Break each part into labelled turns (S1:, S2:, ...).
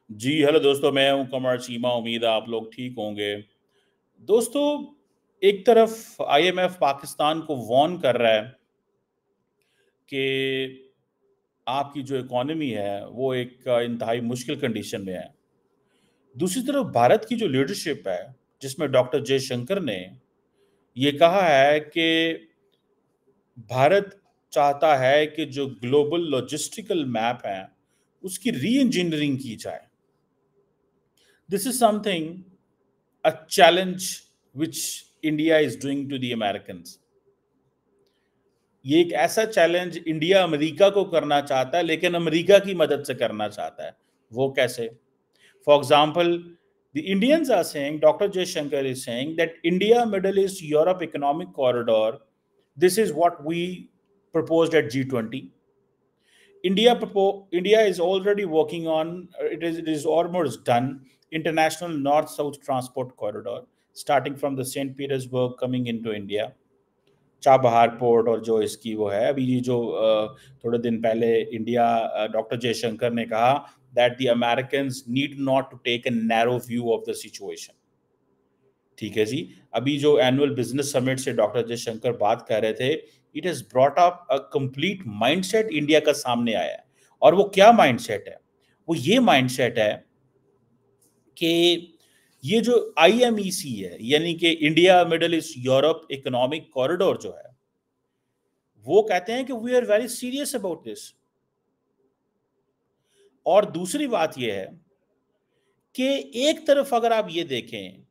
S1: जी hello दोस्तों, मैं हूं कमर चीमा। उम्मीद है आप लोग ठीक होंगे। दोस्तों, एक तरफ आईएमएफ पाकिस्तान को वार्न कर रहा है कि आपकी जो इकोनॉमी है वो एक इंतहाई मुश्किल कंडीशन में है। दूसरी तरफ भारत की जो लीडरशिप है, जिसमें डॉक्टर जयशंकर ने ये कहा है कि भारत चाहता है कि जो ग्लोबल लॉजिस्टिकल मैप है उसकी री इंजीनियरिंग की जाए। This is something, a challenge which India is doing to the Americans. ये एक ऐसा चैलेंज इंडिया अमेरिका को करना चाहता है, लेकिन अमेरिका की मदद से करना चाहता है। वो कैसे? For example, the Indians are saying, Dr. Jaishankar is saying that India, Middle East, Europe economic corridor, this is what we proposed at G20. India is already working on, it is almost done, international north-south transport corridor, starting from the St. Petersburg coming into India, Chabahar port, और जो इसकी वो है अभी ये जो थोड़े दिन पहले इंडिया डॉक्टर जयशंकर ने कहा that the Americans need not to take a narrow view of the situation. ठीक है जी। अभी जो एनुअल बिजनेस समिट से डॉक्टर जयशंकर बात कर रहे थे, it has brought up a complete mindset India का सामने आया है। और वो क्या माइंडसेट है? वो ये माइंडसेट है कि ये जो आईएमईसी है, यानी कि India Middle East Europe economic corridor जो है, वो कहते हैं कि we are very serious about this. और दूसरी बात यह है कि एक तरफ अगर आप ये देखें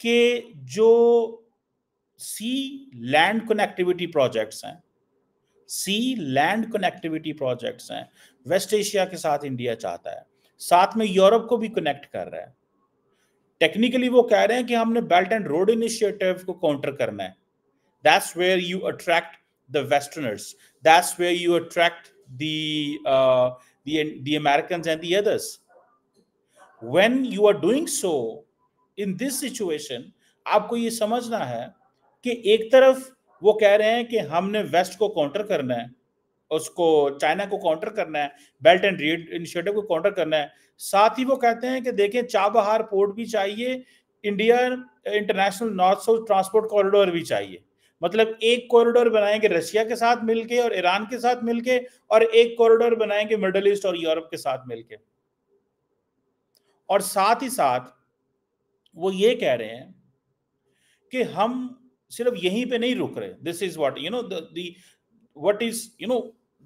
S1: कि जो सी लैंड कनेक्टिविटी प्रोजेक्ट्स हैं, वेस्ट एशिया के साथ इंडिया चाहता है, साथ में यूरोप को भी कनेक्ट कर रहा है। टेक्निकली वो कह रहे हैं कि हमने बेल्ट एंड रोड इनिशिएटिव को काउंटर करना है। That's where you attract the Westerners. That's where you attract the Americans and the others. When you are doing so in this situation, आपको ये समझना है कि एक तरफ वो कह रहे हैं कि हमने वेस्ट को काउंटर करना है, उसको चाइना को काउंटर करना है, बेल्ट एंड रोड इनिशिएटिव को काउंटर करना है। साथ ही वो कहते हैं कि देखें, चाबहार पोर्ट भी चाहिए, India international north south transport corridor भी चाहिए। मतलब एक कॉरिडोर बनाएंगे रशिया के साथ मिलके और ईरान के साथ मिलके, और एक कॉरिडोर बनाएंगे मिडिल ईस्ट और यूरोप के साथ मिलके। और साथ ही साथ वो ये कह रहे हैं कि हम सिर्फ यहीं पे नहीं रुक रहे। This is what what is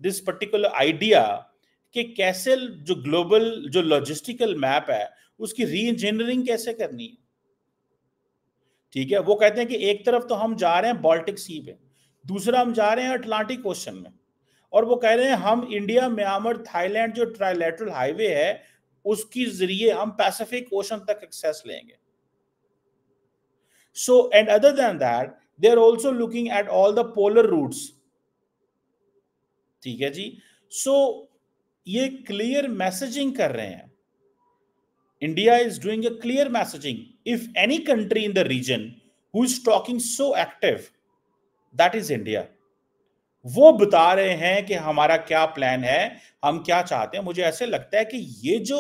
S1: this particular idea कि कैसे जो ग्लोबल जो लॉजिस्टिकल मैप है उसकी री इंजीनियरिंग कैसे करनी है। ठीक है, वो कहते हैं कि एक तरफ तो हम जा रहे हैं बाल्टिक सी पे, दूसरा हम जा रहे हैं अटलांटिक ओशन में, और वो कह रहे हैं हम इंडिया म्यांमार थाईलैंड जो ट्राइलेटरल हाईवे है उसकी जरिए हम पैसिफिक ओशन तक एक्सेस लेंगे। So and other than that they are also looking at all the polar routes. ठीक है जी। सो ये क्लियर मैसेजिंग कर रहे हैं। India is doing a clear messaging. If any country in the region who is talking so active, that is India. वो बता रहे हैं कि हमारा क्या प्लान है, हम क्या चाहते हैं। मुझे ऐसे लगता है कि ये जो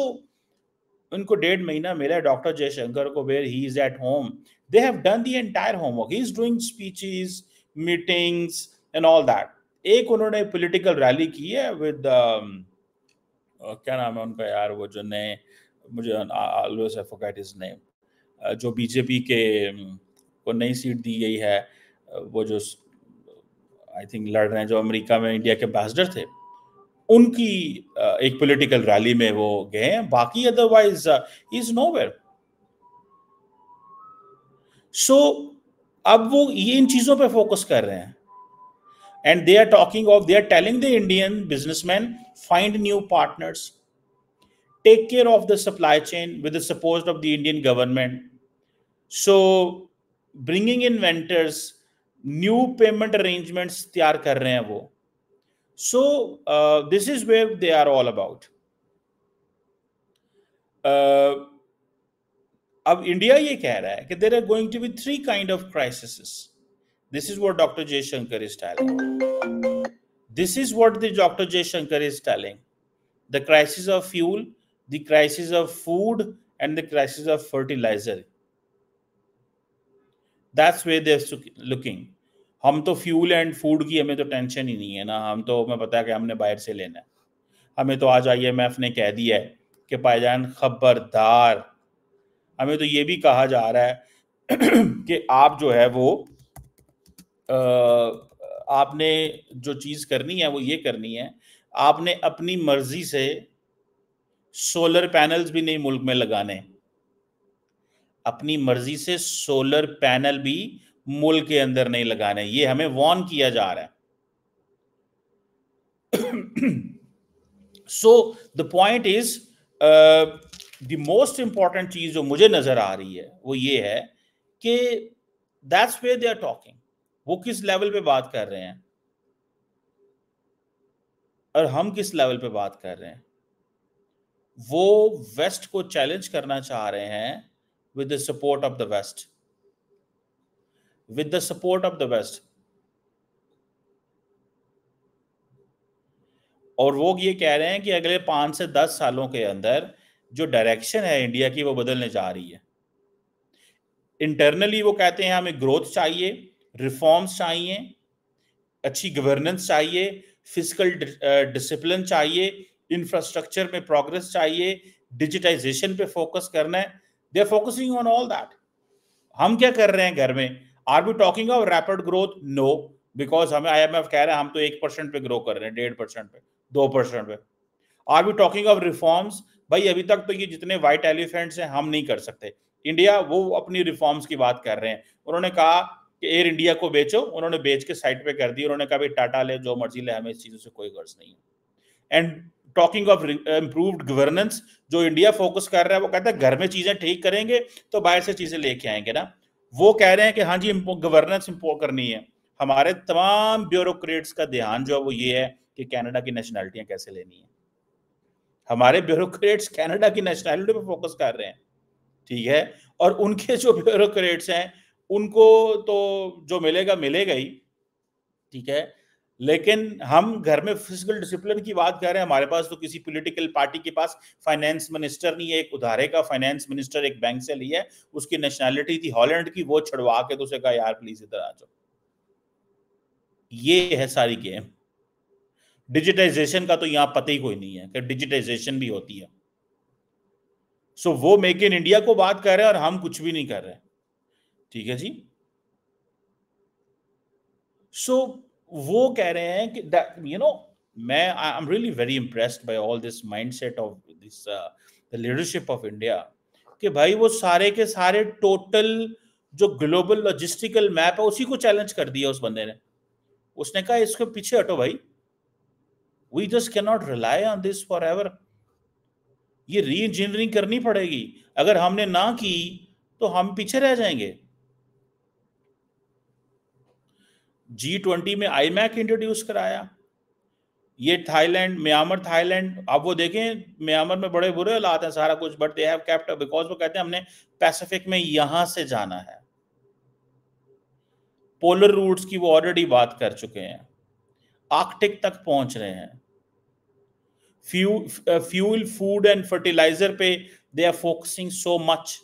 S1: उनको 1.5 महीना मिला है डॉक्टर जयशंकर को, where he is at home, they have done the entire homework. He is doing speeches, meetings and all that. एक उन्होंने पॉलिटिकल रैली की है विद क्या नाम है उनका यार, वो जो नए, मुझे always I forget his name, जो बीजेपी के को नई सीट दी गई है, वो जो आई थिंक लड़ रहे हैं, जो अमेरिका में इंडिया के एम्बेसडर थे, उनकी एक पॉलिटिकल रैली में वो गए हैं। बाकी अदरवाइज इज नोवेयर। सो अब वो ये इन चीजों पे फोकस कर रहे हैं, and they are telling the Indian businessman, find new partners, take care of the supply chain with the support of the Indian government. So bringing in vendors, new payment arrangements तैयार कर रहे हैं वो। So this is where they are all about. अब India ये कह रहा है कि there are going to be 3 kind of crises. This is what Dr. Jaishankar is telling. This is what the Dr. Jaishankar is telling. The crisis of fuel, the crisis of food and the crisis of fertilizer. That's where they're looking. हम तो fuel and food की हमें तो tension ही नहीं है ना, हम तो हमें पता है कि हमने बाहर से लेना है। हमें तो आज IMF ने कह दिया है कि भाईजान खबरदार, हमें तो ये भी कहा जा रहा है कि आप जो है वो आपने जो चीज करनी है वो ये करनी है, आपने अपनी मर्जी से सोलर पैनल्स भी नहीं मुल्क में लगाने, अपनी मर्जी से सोलर पैनल भी मुल्क के अंदर नहीं लगाने, ये हमें वार्न किया जा रहा है। So the point is, the most important चीज जो मुझे नजर आ रही है वो ये है कि that's where they are talking, वो किस लेवल पे बात कर रहे हैं और हम किस लेवल पे बात कर रहे हैं। वो वेस्ट को चैलेंज करना चाह रहे हैं with the support of the West, with the support of the West. और वो ये कह रहे हैं कि अगले 5 से 10 सालों के अंदर जो डायरेक्शन है इंडिया की वो बदलने जा रही है। इंटरनली वो कहते हैं हमें ग्रोथ चाहिए, रिफॉर्म्स चाहिए, अच्छी गवर्नेंस चाहिए, फिस्कल डिसिप्लिन चाहिए, इंफ्रास्ट्रक्चर में प्रोग्रेस चाहिए, डिजिटाइजेशन पे फोकस करना है। They are focusing on all that. हम क्या कर रहे हैं घर में? Are we talking of rapid growth? No, because हमें IMF कह रहा है हम तो 1% पे ग्रो कर रहे हैं, 1.5% पे, 2% पे। Are we talking of reforms? भाई अभी तक तो ये जितने व्हाइट एलिफेंट्स हैं हम नहीं कर सकते। इंडिया वो अपनी रिफॉर्म्स की बात कर रहे हैं। उन्होंने कहा कि एयर इंडिया को बेचो, उन्होंने बेच के साइड पे कर दी। उन्होंने कहा भाई टाटा ले, जो मर्जी ले, हमें इस चीजों से कोई गर्ज नहीं है। And talking of improved governance, जो इंडिया फोकस कर रहा है वो कहता है घर में चीजें ठीक करेंगे तो बाहर से चीजें लेके आएंगे ना। वो कह रहे हैं कि हाँ जी गवर्नेंस इम्पोर्ट करनी है। हमारे तमाम ब्यूरोक्रेट्स का ध्यान जो है वो ये है कि कनाडा की नेशनैलिटियां कैसे लेनी है। हमारे ब्यूरोक्रेट्स कनाडा की नेशनैलिटी पे फोकस कर रहे हैं, ठीक है। और उनके जो ब्यूरोक्रेट्स हैं उनको तो जो मिलेगा मिलेगा ही, ठीक है। लेकिन हम घर में फिजिकल डिसिप्लिन की बात कर रहे हैं। हमारे पास तो किसी पॉलिटिकल पार्टी के पास फाइनेंस मिनिस्टर नहीं है, एक उधारे का फाइनेंस मिनिस्टर एक बैंक से लिया है, उसकी नेशनैलिटी थी हॉलैंड की, वो छुड़वा के तो उसे कहा यार प्लीज इधर आ जाओ। ये है सारी गेम। डिजिटाइजेशन का तो यहां पता ही कोई नहीं है कि डिजिटाइजेशन भी होती है। सो वो मेक इन इंडिया को बात कर रहे हैं और हम कुछ भी नहीं कर रहे, ठीक है जी। सो वो कह रहे हैं कि मैं I am really very impressed by all this mindset of this the leadership of India, कि भाई वो सारे के सारे टोटल जो ग्लोबल लॉजिस्टिकल मैप है उसी को चैलेंज कर दिया उस बंदे ने। उसने कहा इसके पीछे हटो भाई, we just can not rely on this forever. ये री इंजीनियरिंग करनी पड़ेगी, अगर हमने ना की तो हम पीछे रह जाएंगे। G20 में IMAC इंट्रोड्यूस कराया, ये थाईलैंड, म्यांमार, थाईलैंड, अब वो देखें म्यांमार में बड़े बुरे हालात हैं सारा कुछ, but they have kept because वो कहते हैं हमने पैसिफिक में यहां से जाना है। पोलर रूट्स की वो ऑलरेडी बात कर चुके हैं, आर्कटिक तक पहुंच रहे हैं। फ्यूल फूड एंड फर्टिलाइजर पे they are focusing so much.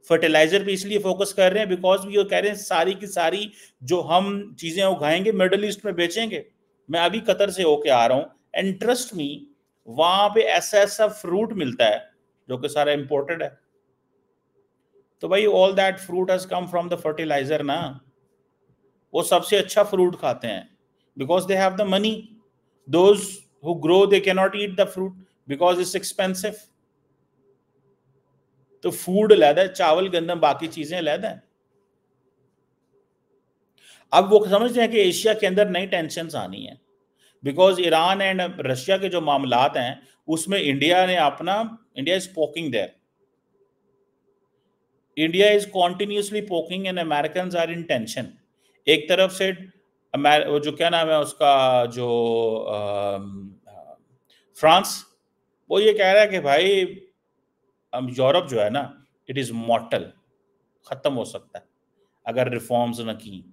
S1: Fertiliser पे इसलिए फोकस कर रहे हैं बिकॉज वो कह रहे हैं सारी की सारी जो हम चीजें उगाएंगे मिडल ईस्ट में बेचेंगे। मैं अभी कतर से होके आ रहा हूँ एंड ट्रस्ट मी, वहां पे ऐसा ऐसा फ्रूट मिलता है जो कि सारा इंपोर्टेड है। तो भाई all that fruit has come from the fertiliser ना। वो सबसे अच्छा फ्रूट खाते हैं because they have the money. Those who grow they can not eat the fruit because it's expensive. तो फूड अलहदा है, चावल गंदम बाकी चीजें अलहदा है। अब वो समझते हैं कि एशिया के अंदर नई टेंशन आनी है बिकॉज ईरान एंड रशिया के जो मामलात हैं उसमें India is poking there. India is continuously poking and American are in tension. एक तरफ से जो क्या नाम है उसका, जो फ्रांस, वो ये कह रहा है कि भाई यूरोप जो है ना, इट इज मॉर्टल, खत्म हो सकता है अगर रिफॉर्म्स न की,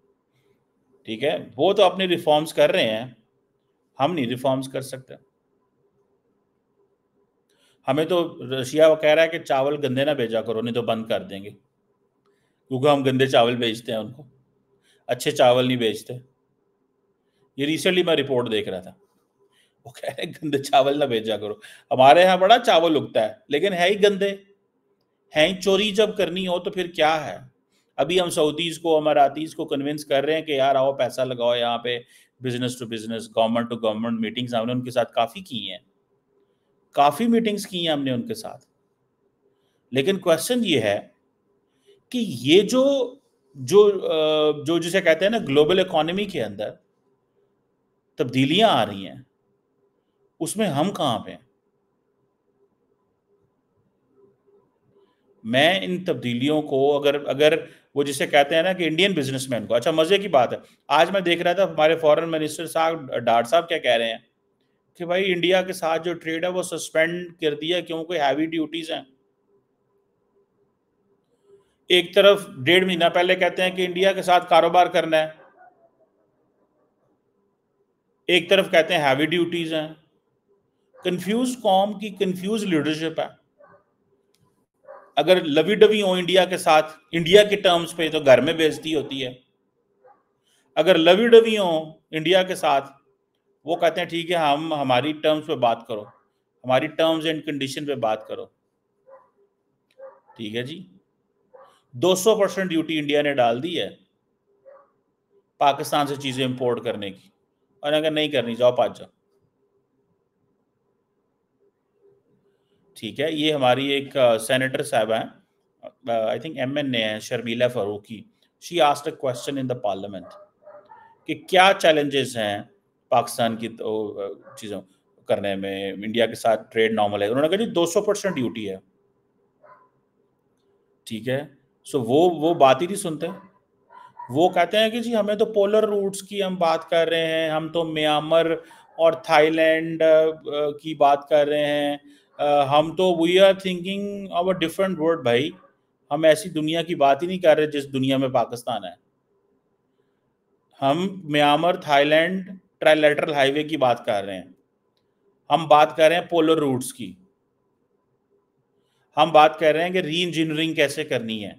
S1: ठीक है। वो तो अपनी रिफॉर्म्स कर रहे हैं, हम नहीं रिफॉर्म्स कर सकते। हमें तो रशिया वो कह रहा है कि चावल गंदे ना भेजा करो, नहीं तो बंद कर देंगे, क्योंकि हम गंदे चावल भेजते हैं उनको, अच्छे चावल नहीं भेजते। ये रिसेंटली मैं रिपोर्ट देख रहा था, वो कह रहे हैं गंदे चावल ना भेजा करो। हमारे यहाँ बड़ा चावल उगता है, लेकिन है ही गंदे, है ही। चोरी जब करनी हो तो फिर क्या है। अभी हम सऊदीज को, अमारातीज को कन्विंस कर रहे हैं कि यार आओ पैसा लगाओ यहाँ पे, business to business, government to government meetings हमने उनके साथ काफ़ी की हैं, काफ़ी मीटिंग्स की हैं हमने उनके साथ। लेकिन क्वेश्चन ये है कि ये जो जो जो जिसे कहते हैं ना ग्लोबल इकोनॉमी के अंदर तब्दीलियां आ रही हैं, उसमें हम कहाँ पे हैं। मैं इन तब्दीलियों को अगर अगर वो जिसे कहते हैं ना कि इंडियन बिजनेसमैन को, अच्छा मजे की बात है, आज मैं देख रहा था हमारे फॉरेन मिनिस्टर साहब डाट साहब क्या कह रहे हैं कि भाई इंडिया के साथ जो ट्रेड है वो सस्पेंड कर दिया क्योंकि हैवी ड्यूटीज हैं। एक तरफ 1.5 महीना पहले कहते हैं कि इंडिया के साथ कारोबार करना है, एक तरफ कहते हैं हैवी ड्यूटीज हैं। कंफ्यूज कॉम की कंफ्यूज लीडरशिप है। अगर लवी डवी हो इंडिया के साथ इंडिया के टर्म्स पे तो घर में बेइज्जती होती है, अगर लवी डवी हो इंडिया के साथ, वो कहते हैं ठीक है हम हमारी टर्म्स पे बात करो, हमारी टर्म्स एंड कंडीशन पे बात करो। ठीक है जी, 200% ड्यूटी इंडिया ने डाल दी है पाकिस्तान से चीजें इंपोर्ट करने की, और अगर नहीं करनी जाओ पाँच जाओ। ठीक है, ये हमारी एक सेनेटर साहब हैं, आई थिंक MNA है, Sharmila Farooqui. She asked a question in the parliament कि क्या चैलेंजेस हैं पाकिस्तान की चीज़ों करने में, इंडिया के साथ ट्रेड नॉर्मल है। उन्होंने कहा जी 200% ड्यूटी है। ठीक है, सो वो बात ही नहीं सुनते। वो कहते हैं कि जी हमें तो पोलर रूट्स की हम बात कर रहे हैं, हम तो म्यांमार और थाईलैंड की बात कर रहे हैं, हम तो we are thinking of a different world. भाई हम ऐसी दुनिया की बात ही नहीं कर रहे जिस दुनिया में पाकिस्तान है। हम म्यांमार थाईलैंड ट्राइलेटरल हाईवे की बात कर रहे हैं, हम बात कर रहे हैं पोलर रूट्स की, हम बात कर रहे हैं कि री इंजीनियरिंग कैसे करनी है।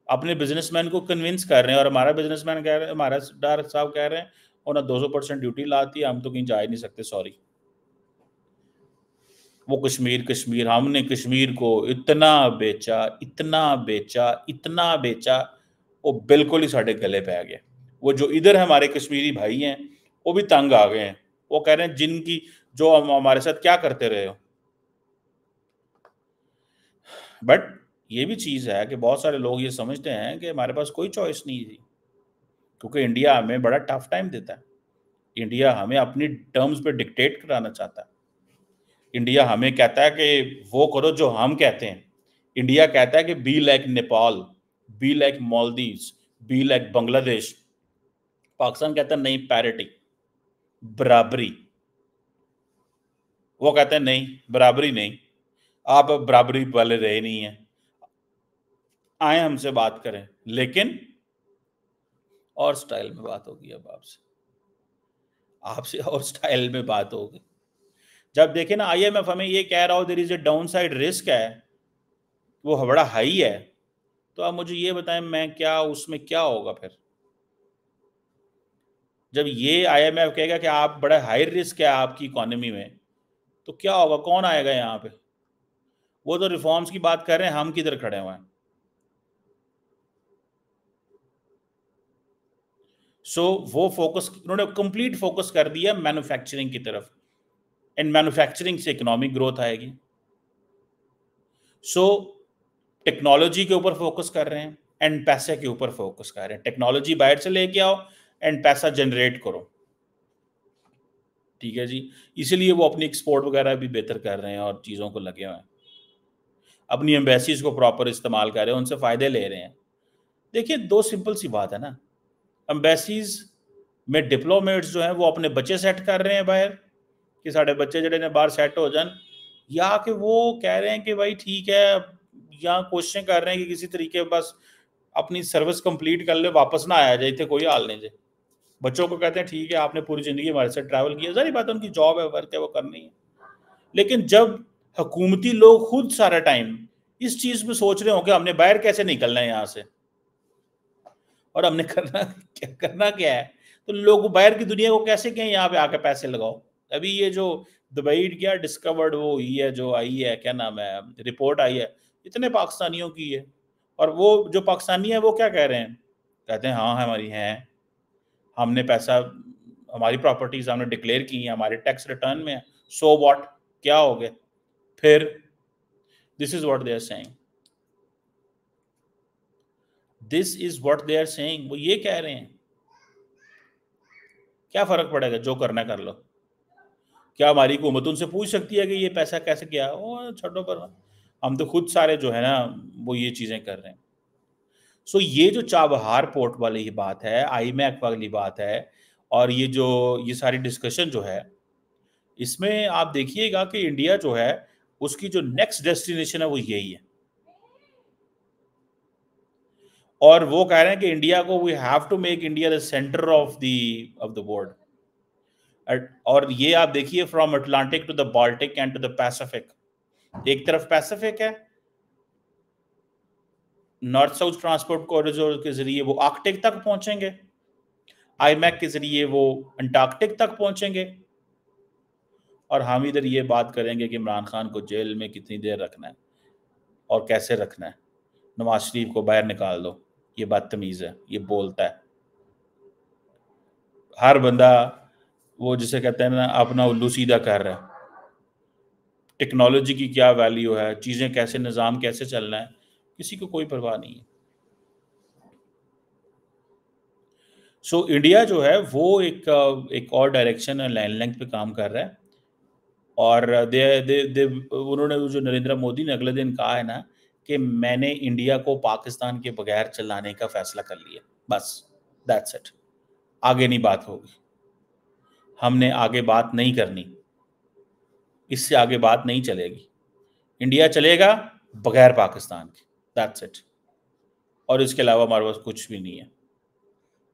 S1: अपने बिजनेसमैन को कन्विंस कर रहे हैं, और हमारा बिजनेसमैन कह रहे हैं, हमारा डार साहब कह रहे हैं उन्होंने 200% ड्यूटी लाती है, हम तो कहीं जा ही नहीं सकते, सॉरी। वो कश्मीर कश्मीर, हमने कश्मीर को इतना बेचा, इतना बेचा, इतना बेचा, वो बिल्कुल ही साढ़े गले पे आ गया। वो जो इधर हमारे कश्मीरी भाई हैं वो भी तंग आ गए हैं, वो कह रहे हैं जिनकी जो हम हमारे साथ क्या करते रहे हो। बट ये भी चीज़ है कि बहुत सारे लोग ये समझते हैं कि हमारे पास कोई चॉइस नहीं थी, क्योंकि इंडिया हमें बड़ा टफ टाइम देता है, इंडिया हमें अपनी टर्म्स पे डिक्टेट कराना चाहता है, इंडिया हमें कहता है कि वो करो जो हम कहते हैं। इंडिया कहता है कि be like Nepal, be like Maldives, be like Bangladesh. Pakistan कहता है नहीं, पैरिटी, बराबरी। वो कहते हैं नहीं, बराबरी नहीं, आप बराबरी वाले रहे नहीं हैं, आए हमसे बात करें, लेकिन और स्टाइल में बात होगी। अब आपसे आपसे और स्टाइल में बात होगी। जब देखे ना IMF हमें ये कह रहा हो there is a down side risk है, वो बड़ा हाई है, तो आप मुझे ये बताएं मैं क्या उसमें क्या होगा फिर। जब ये IMF कहेगा कि आप बड़ा हाई रिस्क है आपकी इकोनॉमी में, तो क्या होगा, कौन आएगा यहाँ पे। वो तो रिफॉर्म्स की बात कर रहे हैं, हम किधर खड़े हुए हैं। सो वो फोकस उन्होंने कंप्लीट फोकस कर दिया मैन्युफैक्चरिंग की तरफ, एंड मैन्युफैक्चरिंग से इकोनॉमिक ग्रोथ आएगी। सो टेक्नोलॉजी के ऊपर फोकस कर रहे हैं एंड पैसे के ऊपर फोकस कर रहे हैं। टेक्नोलॉजी बाहर से लेके आओ एंड पैसा जनरेट करो। ठीक है जी, इसीलिए वो अपनी एक्सपोर्ट वगैरह भी बेहतर कर रहे हैं और चीज़ों को लगे हुए हैं, अपनी एम्बेसीज को प्रॉपर इस्तेमाल कर रहे हैं, उनसे फ़ायदे ले रहे हैं। देखिए दो सिंपल सी बात है ना, एम्बेसीज में डिप्लोमेट्स जो हैं वो अपने बच्चे सेट कर रहे हैं बाहर कि साढ़े बच्चे जड़े ने बाहर सेट हो जान, या कि वो कह रहे हैं कि भाई ठीक है, या कोशिशें कर रहे हैं कि किसी तरीके बस अपनी सर्विस कंप्लीट कर ले, वापस ना आया जाए, थे कोई हाल नहीं जाए। बच्चों को कहते हैं ठीक है आपने पूरी ज़िंदगी हमारे साथ ट्रैवल किया, सारी बात उनकी जॉब है, वर्क है, वो करनी है। लेकिन जब हुकूमती लोग खुद सारा टाइम इस चीज में सोच रहे हो कि हमने बाहर कैसे निकलना है यहाँ से और हमने करना क्या है, तो लोग बाहर की दुनिया को कैसे कहें यहाँ पे आके पैसे लगाओ। अभी ये जो दुबई क्या डिस्कवर्ड वो हुई है, जो आई है, क्या नाम है, रिपोर्ट आई है, इतने पाकिस्तानियों की है, और वो जो पाकिस्तानी है वो क्या कह रहे हैं, कहते हैं हाँ हमारी हैं, हमने पैसा, हमारी प्रॉपर्टीज हमने डिक्लेयर की हैं, हमारे टैक्स रिटर्न में है, सो व्हाट, क्या हो गया फिर। This is what they are saying, this is what they are saying, वो ये कह रहे हैं क्या फर्क पड़ेगा, जो करना कर लो। क्या हमारी हुकूमत उनसे पूछ सकती है कि ये पैसा कैसे किया, ओ छोड़ो पर, हम तो खुद सारे जो है ना वो ये चीजें कर रहे हैं। सो ये जो चाबहार पोर्ट वाली बात है, आईमैक वाली बात है, और ये जो ये सारी डिस्कशन जो है, इसमें आप देखिएगा कि इंडिया जो है उसकी जो नेक्स्ट डेस्टिनेशन है वो यही है, और वो कह रहे हैं कि इंडिया को we have to make India the centre of the world. और ये आप देखिए from Atlantic to the Baltic and to the Pacific, एक तरफ पैसिफिक है, नॉर्थ साउथ ट्रांसपोर्ट कॉरिडोर के जरिए वो आर्कटिक तक पहुंचेंगे, आईमैक के जरिए वो अंटार्कटिक तक पहुंचेंगे, और हम इधर ये बात करेंगे कि इमरान खान को जेल में कितनी देर रखना है और कैसे रखना है, नवाज शरीफ को बाहर निकाल दो। ये बदतमीज है, ये बोलता है हर बंदा, वो जिसे कहते हैं ना अपना उल्लू सीधा कर रहा है, टेक्नोलॉजी की क्या वैल्यू है, चीज़ें कैसे, निज़ाम कैसे चलना है, किसी को कोई परवाह नहीं है। सो इंडिया जो है वो एक और डायरेक्शन लाइन लेंथ पे काम कर रहा है, और दे दे दे उन्होंने, जो नरेंद्र मोदी ने अगले दिन कहा है ना कि मैंने इंडिया को पाकिस्तान के बगैर चलाने का फैसला कर लिया, बस दैट्स इट, आगे नहीं बात होगी, हमने आगे बात नहीं करनी, इससे आगे बात नहीं चलेगी, इंडिया चलेगा बगैर पाकिस्तान के, दैट्स इट, और इसके अलावा हमारे पास कुछ भी नहीं है।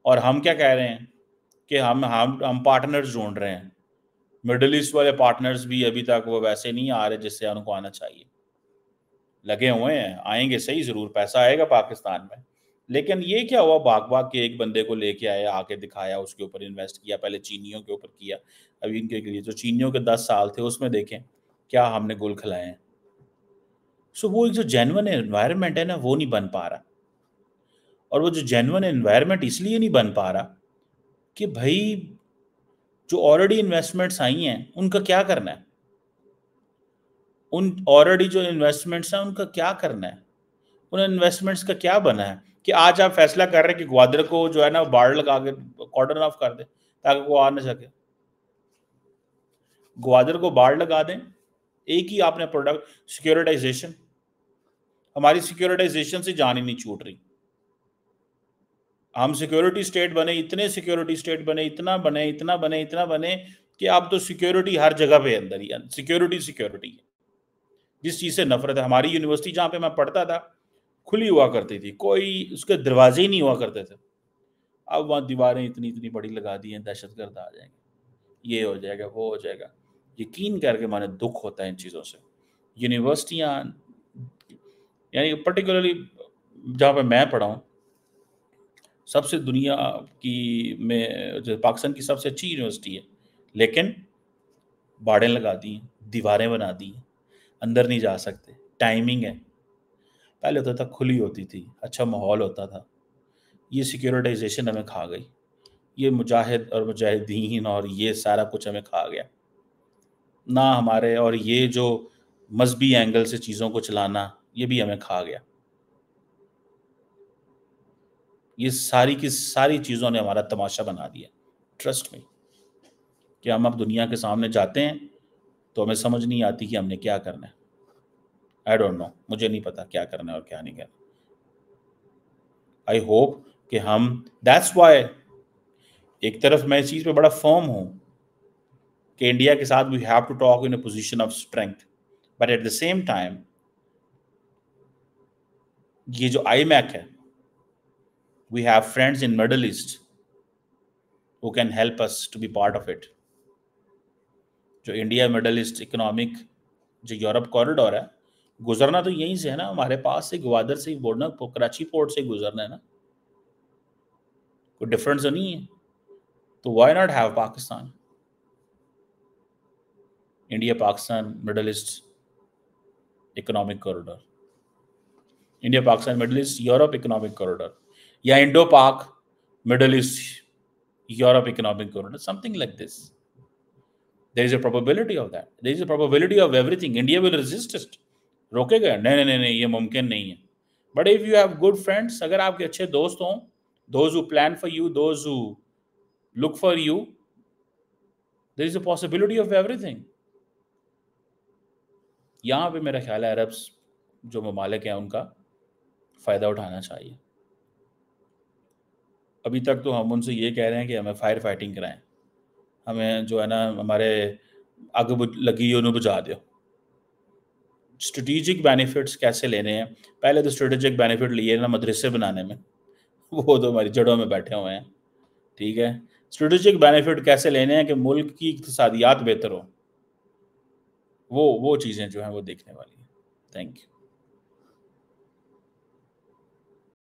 S1: और हम क्या कह रहे हैं कि हम पार्टनर्स ढूंढ रहे हैं, मिडिल ईस्ट वाले पार्टनर्स भी अभी तक वो वैसे नहीं आ रहे जिससे उनको आना चाहिए, लगे हुए हैं, आएंगे सही जरूर, पैसा आएगा पाकिस्तान में, लेकिन ये क्या हुआ, भाग भाग के एक बंदे को लेके आए, आके दिखाया, उसके ऊपर इन्वेस्ट किया, पहले चीनियों के ऊपर किया, अभी इनके लिए जो चीनियों के 10 साल थे उसमें देखें क्या हमने गुल खिलाए हैं। सो वो एक जो जेन्युइन एनवायरनमेंट है ना वो नहीं बन पा रहा, और वो जो जेन्युइन एनवायरनमेंट इसलिए नहीं बन पा रहा कि भाई जो ऑलरेडी इन्वेस्टमेंट्स आई हैं उनका क्या करना है, उन ऑलरेडी जो इन्वेस्टमेंट्स हैं उनका क्या करना है, उन इन्वेस्टमेंट्स का क्या बना है कि आज आप फैसला कर रहे हैं कि ग्वादर को जो है ना बाढ़ लगा के कॉर्डन ऑफ कर दे ताकि वो आ ना सके, ग्वादर को बाढ़ लगा दें, एक ही आपने प्रोडक्ट सिक्योरिटाइजेशन, हमारी सिक्योरिटाइजेशन से जान ही नहीं छूट रही, हम सिक्योरिटी स्टेट बने, इतने सिक्योरिटी स्टेट बने, इतना बने, इतना बने, इतना बने कि अब तो सिक्योरिटी हर जगह पे अंदर ही, सिक्योरिटी सिक्योरिटी है, जिस चीज़ से नफरत है। हमारी यूनिवर्सिटी जहाँ पे मैं पढ़ता था खुली हुआ करती थी, कोई उसके दरवाजे ही नहीं हुआ करते थे, अब वहाँ दीवारें इतनी इतनी बड़ी लगा दी हैं, दहशतगर्द आ जाएंगे, ये हो जाएगा, वो हो जाएगा, यकीन करके माने दुख होता है इन चीज़ों से। यूनिवर्सिटियाँ, यानी पर्टिकुलरली जहाँ पे मैं पढ़ा हूँ, सबसे दुनिया की में जो पाकिस्तान की सबसे अच्छी यूनिवर्सिटी है, लेकिन बाड़ें लगा दी हैं, दीवारें बना दी हैं, अंदर नहीं जा सकते, टाइमिंग है, पहले होता था खुली होती थी, अच्छा माहौल होता था, ये सिक्योरिटाइजेशन हमें खा गई, ये मुजाहिद और मुजाहिदीन और ये सारा कुछ हमें खा गया ना हमारे, और ये जो मजहबी एंगल से चीज़ों को चलाना ये भी हमें खा गया, ये सारी की सारी चीज़ों ने हमारा तमाशा बना दिया। ट्रस्ट में कि हम अब दुनिया के सामने जाते हैं तो हमें समझ नहीं आती कि हमने क्या करना है, आई डोंट नो, मुझे नहीं पता क्या करना है और क्या नहीं करना। आई होप कि हम, दैट्स वाई एक तरफ मैं इस चीज़ पे बड़ा फर्म हूँ कि इंडिया के साथ we have to talk in a position of strength, but at the same time ये जो आई मैक है, we have friends in Middle East who can help us to be part of it, जो India middle east economic जो Europe corridor है, गुजरना तो यहीं से है ना, हमारे पास से ग्वादर से ही बोलना, कराची पोर्ट से गुजरना है ना, कोई डिफरेंस तो नहीं है। तो why not have Pakistan, India Pakistan middle east economic corridor, India Pakistan middle east Europe economic corridor, या इंडो पाक middle east Europe economic corridor, something like this. There is a probability of that. There is a probability of everything. India will resist it. रोकेगा? नहीं नहीं नहीं, ये मुमकिन नहीं है। But if you have good friends, अगर आपके अच्छे दोस्त हों, those who plan for you, those who look for you, there is a possibility of everything. यहाँ पे मेरा ख्याल है अरब जो ममालिक हैं उनका फ़ायदा उठाना चाहिए। अभी तक तो हम उनसे ये कह रहे हैं कि हमें फायर फाइटिंग कराएं, हमें जो है ना हमारे आग लगी उन्हें बुझा दो। स्ट्रेटेजिक बेनिफिट्स कैसे लेने हैं, पहले तो स्ट्रेटेजिक बेनिफिट लिए ना मदरसे बनाने में, वो तो हमारी जड़ों में बैठे हुए हैं, ठीक है। स्ट्रेटेजिक बेनिफिट कैसे लेने हैं कि मुल्क की इक़्तिसादियात बेहतर हो, वो चीज़ें जो हैं वो देखने वाली हैं। Thank you.